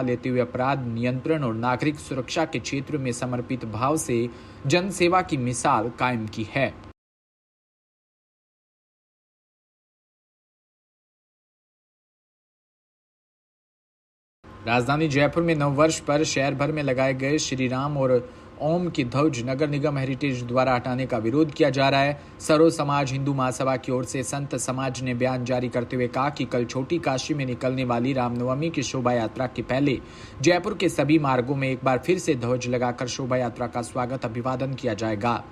लेते हुए अपराध नियंत्रण और नागरिक सुरक्षा के क्षेत्र में समर्पित भाव से जन सेवा की मिसाल कायम की है। राजधानी जयपुर में नववर्ष पर शहर भर में लगाए गए श्री राम और ओम की ध्वज नगर निगम हेरिटेज द्वारा हटाने का विरोध किया जा रहा है। सर्व समाज हिंदू महासभा की ओर से संत समाज ने बयान जारी करते हुए कहा कि कल छोटी काशी में निकलने वाली रामनवमी की शोभा यात्रा के पहले जयपुर के सभी मार्गों में एक बार फिर से ध्वज लगाकर शोभा यात्रा का स्वागत अभिवादन किया जाएगा।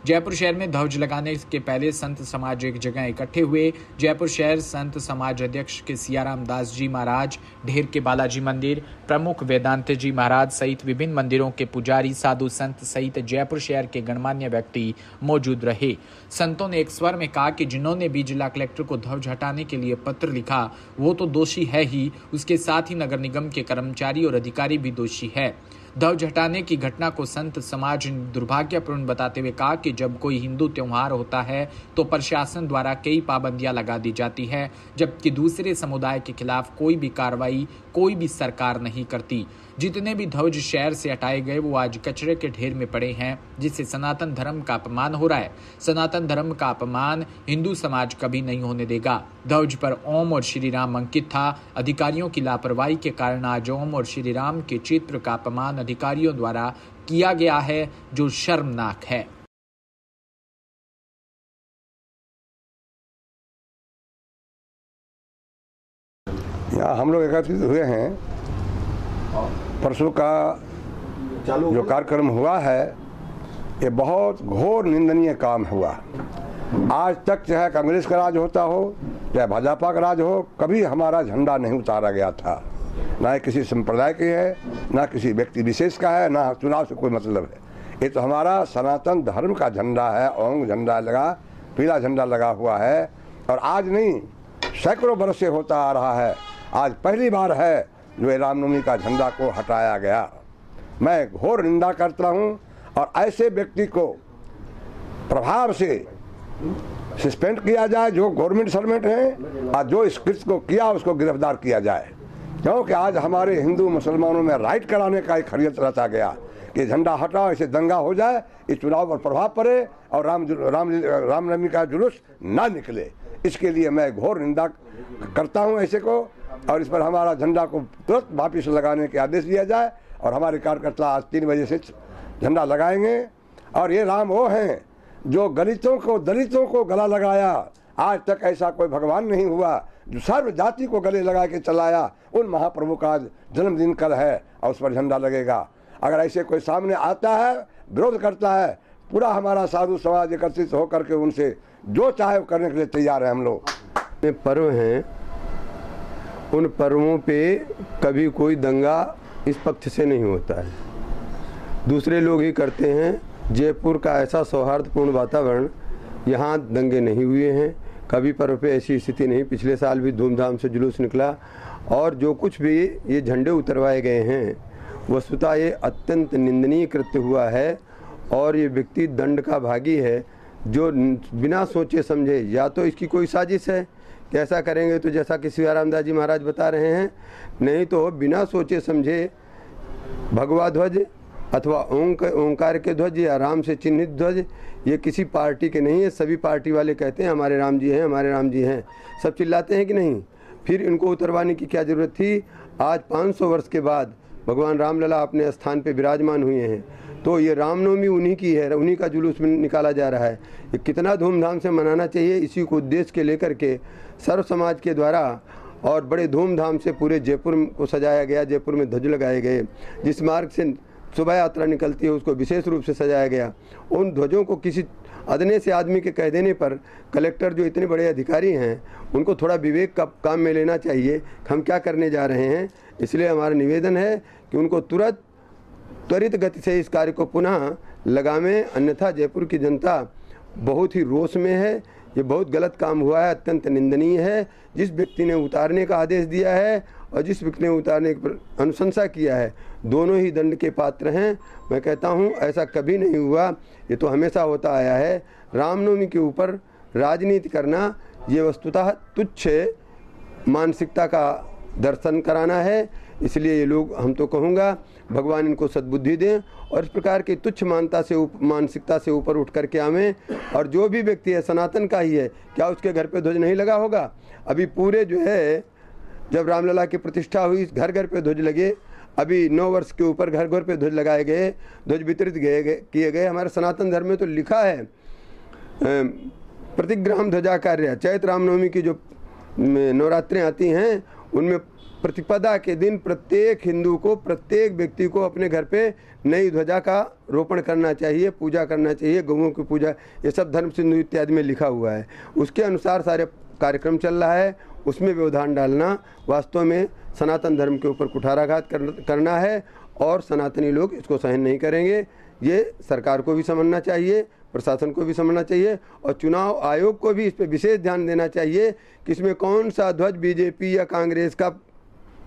जयपुर शहर में ध्वज लगाने के पहले संत समाज एक जगह इकट्ठे हुए। जयपुर शहर संत समाज अध्यक्ष के सियाराम दास जी महाराज, ढेर के बालाजी मंदिर प्रमुख वेदांत जी महाराज सहित विभिन्न मंदिरों के पुजारी, साधु संत सहित जयपुर शहर के गणमान्य व्यक्ति मौजूद रहे। संतों ने एक स्वर में कहा कि जिन्होंने भी जिला कलेक्टर को ध्वज हटाने के लिए पत्र लिखा वो तो दोषी है ही, उसके साथ ही नगर निगम के कर्मचारी और अधिकारी भी दोषी है। ध्वज हटाने की घटना को संत समाज ने दुर्भाग्यपूर्ण बताते हुए कहा कि जब कोई हिंदू त्योहार होता है तो प्रशासन द्वारा कई पाबंदियां लगा दी जाती है, जबकि दूसरे समुदाय के खिलाफ कोई भी कार्रवाई कोई भी सरकार नहीं करती। जितने भी ध्वज शहर से हटाए गए वो आज कचरे के ढेर में पड़े हैं, जिससे सनातन धर्म का अपमान हो रहा है। सनातन धर्म का अपमान हिंदू समाज कभी नहीं होने देगा। ध्वज पर ओम और श्री राम अंकित था। अधिकारियों की लापरवाही के कारण आज ओम और श्री राम के चित्र का अपमान अधिकारियों द्वारा किया गया है, जो शर्मनाक है। यहाँ हम लोग एकत्रित हुए हैं। परसों का जो कार्यक्रम हुआ है ये बहुत घोर निंदनीय काम हुआ। आज तक चाहे कांग्रेस का राज होता हो चाहे भाजपा का राज हो, कभी हमारा झंडा नहीं उतारा गया था। ना किसी संप्रदाय के है, ना किसी व्यक्ति विशेष का है, ना चुनाव से कोई मतलब है। ये तो हमारा सनातन धर्म का झंडा है। ओम झंडा लगा, पीला झंडा लगा हुआ है और आज नहीं सैकड़ों वर्ष से होता आ रहा है। आज पहली बार है जो रामनवमी का झंडा को हटाया गया। मैं घोर निंदा करता हूं और ऐसे व्यक्ति को प्रभाव से सस्पेंड किया जाए जो गवर्नमेंट सर्वेंट हैं और जो इस कृत्य को किया उसको गिरफ्तार किया जाए, क्योंकि आज हमारे हिंदू मुसलमानों में राइट कराने का एक खरियत रचा गया कि झंडा हटाओ, ऐसे दंगा हो जाए, इस चुनाव पर प्रभाव पड़े और रामनवमी का जुलूस ना निकले। इसके लिए मैं घोर निंदा करता हूं ऐसे को, और इस पर हमारा झंडा को तुरंत वापिस लगाने के आदेश दिया जाए। और हमारे कार्यकर्ता आज 3 बजे से झंडा लगाएंगे। और ये राम वो हैं जो दलितों को गला लगाया। आज तक ऐसा कोई भगवान नहीं हुआ जो सर्व जाति को गले लगा के चलाया। उन महाप्रभु का जन्मदिन कल है और उस पर झंडा लगेगा। अगर ऐसे कोई सामने आता है, विरोध करता है, पूरा हमारा साधु समाज एकत्रित होकर के उनसे जो चाहे वो करने के लिए तैयार है। हम लोग पर्व हैं, उन पर्वों पे कभी कोई दंगा इस पक्ष से नहीं होता है, दूसरे लोग ही करते हैं। जयपुर का ऐसा सौहार्दपूर्ण वातावरण, यहाँ दंगे नहीं हुए हैं, कभी पर्व पे ऐसी स्थिति नहीं। पिछले साल भी धूमधाम से जुलूस निकला और जो कुछ भी ये झंडे उतरवाए गए हैं वस्तुतः ये अत्यंत निंदनीय कृत्य हुआ है। और ये व्यक्ति दंड का भागी है जो बिना सोचे समझे, या तो इसकी कोई साजिश है कि ऐसा करेंगे तो जैसा कि सियाराम दास जी महाराज बता रहे हैं, नहीं तो बिना सोचे समझे भगवा ध्वज अथवा ओंकार के ध्वज या राम से चिन्हित ध्वज, ये किसी पार्टी के नहीं है। सभी पार्टी वाले कहते हैं हमारे राम जी हैं, हमारे राम जी हैं, सब चिल्लाते हैं कि नहीं। फिर इनको उतरवाने की क्या ज़रूरत थी। आज 500 वर्ष के बाद भगवान रामलला अपने स्थान पे विराजमान हुए हैं, तो ये रामनवमी उन्हीं की है, उन्हीं का जुलूस में निकाला जा रहा है। ये कितना धूमधाम से मनाना चाहिए, इसी को उद्देश्य के लेकर के सर्व समाज के द्वारा और बड़े धूमधाम से पूरे जयपुर को सजाया गया। जयपुर में ध्वज लगाए गए, जिस मार्ग से शोभा यात्रा निकलती है उसको विशेष रूप से सजाया गया। उन ध्वजों को किसी अदने से आदमी के कह देने पर कलेक्टर जो इतने बड़े अधिकारी हैं उनको थोड़ा विवेक का काम में लेना चाहिए, हम क्या करने जा रहे हैं। इसलिए हमारा निवेदन है कि उनको त्वरित गति से इस कार्य को पुनः लगावें, अन्यथा जयपुर की जनता बहुत ही रोष में है। ये बहुत गलत काम हुआ है, अत्यंत निंदनीय है। जिस व्यक्ति ने उतारने का आदेश दिया है और जिस व्यक्ति ने उतारने पर अनुशंसा किया है, दोनों ही दंड के पात्र हैं। मैं कहता हूँ ऐसा कभी नहीं हुआ, ये तो हमेशा होता आया है। रामनवमी के ऊपर राजनीति करना ये वस्तुतः तुच्छ मानसिकता का दर्शन कराना है। इसलिए ये लोग, हम तो कहूँगा, भगवान इनको सद्बुद्धि दें और इस प्रकार की तुच्छ मानसिकता से ऊपर उठ करके आवें। और जो भी व्यक्ति है सनातन का ही है, क्या उसके घर पे ध्वज नहीं लगा होगा? अभी पूरे जो है, जब रामलला की प्रतिष्ठा हुई, घर घर पे ध्वज लगे। अभी 9 वर्ष के ऊपर घर घर पे ध्वज लगाए गए, ध्वज वितरित किए गए। हमारे सनातन धर्म में तो लिखा है, प्रतिग्राम ध्वजा कार्य। चैत्र रामनवमी की जो नवरात्रें आती हैं, उनमें प्रतिपदा के दिन प्रत्येक हिंदू को, प्रत्येक व्यक्ति को अपने घर पे नई ध्वजा का रोपण करना चाहिए, पूजा करना चाहिए, गौओं की पूजा। ये सब धर्म सिंधु इत्यादि में लिखा हुआ है। उसके अनुसार सारे कार्यक्रम चल रहा है। उसमें व्यवधान डालना वास्तव में सनातन धर्म के ऊपर कुठाराघात करना है और सनातनी लोग इसको सहन नहीं करेंगे। ये सरकार को भी समझना चाहिए, प्रशासन को भी समझना चाहिए और चुनाव आयोग को भी इस पर विशेष ध्यान देना चाहिए कि इसमें कौन सा ध्वज बीजेपी या कांग्रेस का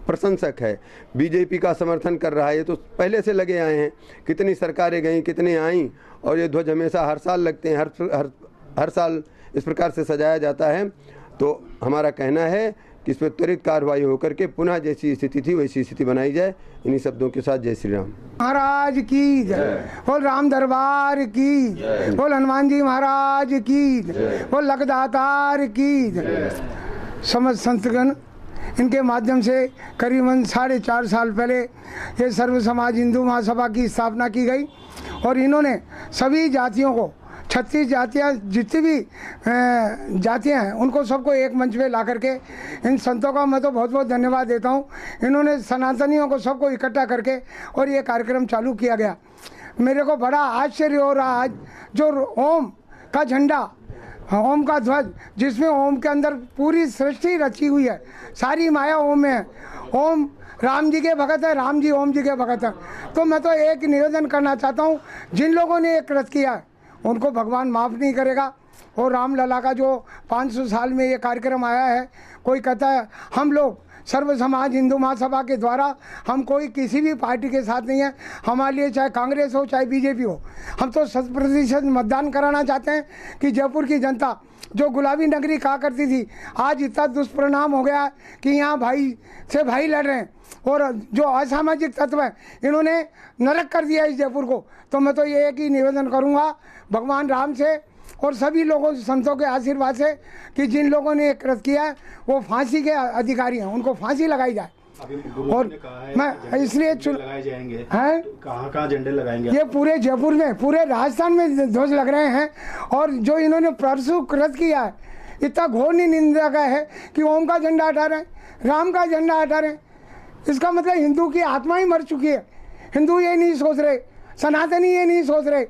प्रशंसक है, बीजेपी का समर्थन कर रहा है। ये तो पहले से लगे आए हैं, कितनी सरकारें गईं, कितनी आईं, और ये ध्वज हमेशा हर साल लगते हैं, हर साल इस प्रकार से सजाया जाता है। तो हमारा कहना है कि इस पर त्वरित कार्रवाई होकर के पुनः जैसी स्थिति थी वैसी स्थिति बनाई जाए। इन्हीं शब्दों के साथ जय श्री राम महाराज की जय, बोल राम दरबार की जय, बोल हनुमान जी महाराज की जय, बोल लखदातार की जय। समस्त संतगण, इनके माध्यम से करीबन 4.5 साल पहले ये सर्व समाज हिंदू महासभा की स्थापना की गई और इन्होंने सभी जातियों को, 36 जातियाँ, जितनी भी जातियाँ हैं, उनको सबको एक मंच पे ला करके, इन संतों का मैं तो बहुत बहुत धन्यवाद देता हूँ। इन्होंने सनातनियों को सबको इकट्ठा करके और ये कार्यक्रम चालू किया गया। मेरे को बड़ा आश्चर्य हो रहा आज, जो ओम का झंडा, ओम का ध्वज, जिसमें ओम के अंदर पूरी सृष्टि रची हुई है, सारी माया ओम में है। ओम राम जी के भगत है, राम जी ओम जी के भगत है। तो मैं तो एक निवेदन करना चाहता हूँ, जिन लोगों ने ये कृत किया है उनको भगवान माफ़ नहीं करेगा। और रामलला का जो 500 साल में ये कार्यक्रम आया है, कोई कहता है हम लोग सर्व समाज हिंदू महासभा के द्वारा, हम कोई किसी भी पार्टी के साथ नहीं है। हमारे लिए चाहे कांग्रेस हो चाहे बीजेपी हो, हम तो 100% मतदान कराना चाहते हैं कि जयपुर की जनता जो गुलाबी नगरी कहा करती थी, आज इतना दुष्परिणाम हो गया कि यहाँ भाई से भाई लड़ रहे हैं और जो असामाजिक तत्व है इन्होंने नरक कर दिया इस जयपुर को। तो मैं तो ये एक ही निवेदन करूँगा भगवान राम से और सभी लोगों संतों के आशीर्वाद से कि जिन लोगों ने कृत किया है वो फांसी के अधिकारी हैं, उनको फांसी लगाई जाए। और मैं इसलिए लगाए जाएंगे हैं, कहाँ झंडे लगाएंगे? ये पूरे जयपुर में, पूरे राजस्थान में ध्वज लग रहे हैं। और जो इन्होंने परसों कृत किया है, इतना घोर निंदा का है कि ओम का झंडा हटा रहे हैं, राम का झंडा हटा रहे हैं। इसका मतलब हिंदू की आत्मा ही मर चुकी है। हिंदू ये नहीं सोच रहे, सनातनी ये नहीं सोच रहे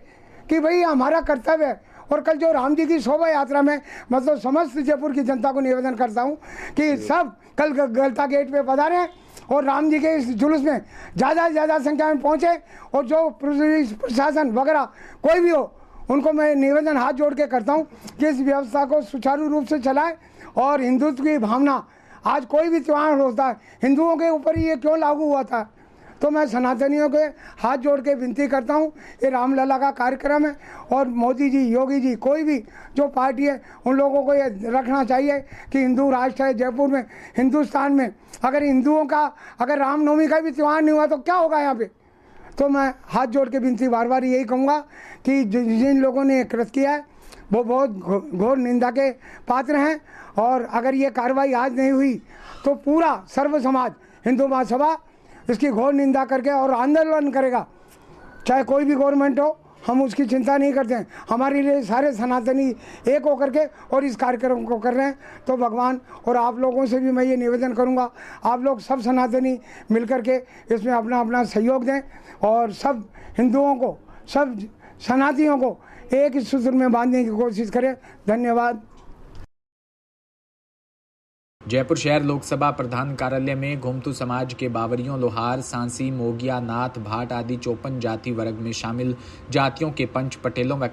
कि भाई हमारा कर्तव्य है। और कल जो राम जी की शोभा यात्रा में, मतलब समस्त जयपुर की जनता को निवेदन करता हूँ कि सब कल गलता गेट पे पधारें और राम जी के इस जुलूस में ज़्यादा से ज़्यादा संख्या में पहुँचे। और जो पुलिस प्रशासन वगैरह कोई भी हो, उनको मैं निवेदन हाथ जोड़ के करता हूँ कि इस व्यवस्था को सुचारू रूप से चलाएं। और हिंदुत्व की भावना, आज कोई भी त्यौहार होता है हिंदुओं के ऊपर ही ये क्यों लागू हुआ था? तो मैं सनातनियों के हाथ जोड़ के विनती करता हूँ, ये रामलला का कार्यक्रम है और मोदी जी, योगी जी, कोई भी जो पार्टी है, उन लोगों को ये रखना चाहिए कि हिंदू राष्ट्र है जयपुर में, हिंदुस्तान में। अगर हिंदुओं का, अगर रामनवमी का भी त्यौहार नहीं हुआ तो क्या होगा यहाँ पे? तो मैं हाथ जोड़ के विनती बार बार यही कहूँगा कि जिन लोगों ने कृत किया है वो बहुत घोर निंदा के पात्र हैं। और अगर ये कार्रवाई आज नहीं हुई तो पूरा सर्व समाज हिंदू महासभा इसकी घोर निंदा करके और आंदोलन करेगा। चाहे कोई भी गवर्नमेंट हो, हम उसकी चिंता नहीं करते हैं। हमारे लिए सारे सनातनी एक होकर के और इस कार्यक्रम को कर रहे हैं। तो भगवान, और आप लोगों से भी मैं ये निवेदन करूंगा, आप लोग सब सनातनी मिलकर के इसमें अपना अपना सहयोग दें और सब हिंदुओं को, सब सनातनियों को एक ही सूत्र में बांधने की कोशिश करें। धन्यवाद। जयपुर शहर लोकसभा प्रधान कार्यालय में घुमतू समाज के बावरियों, लोहार, सांसी, मोगिया, नाथ, भाट आदि 54 जाति वर्ग में शामिल जातियों के पंच, पटेलों व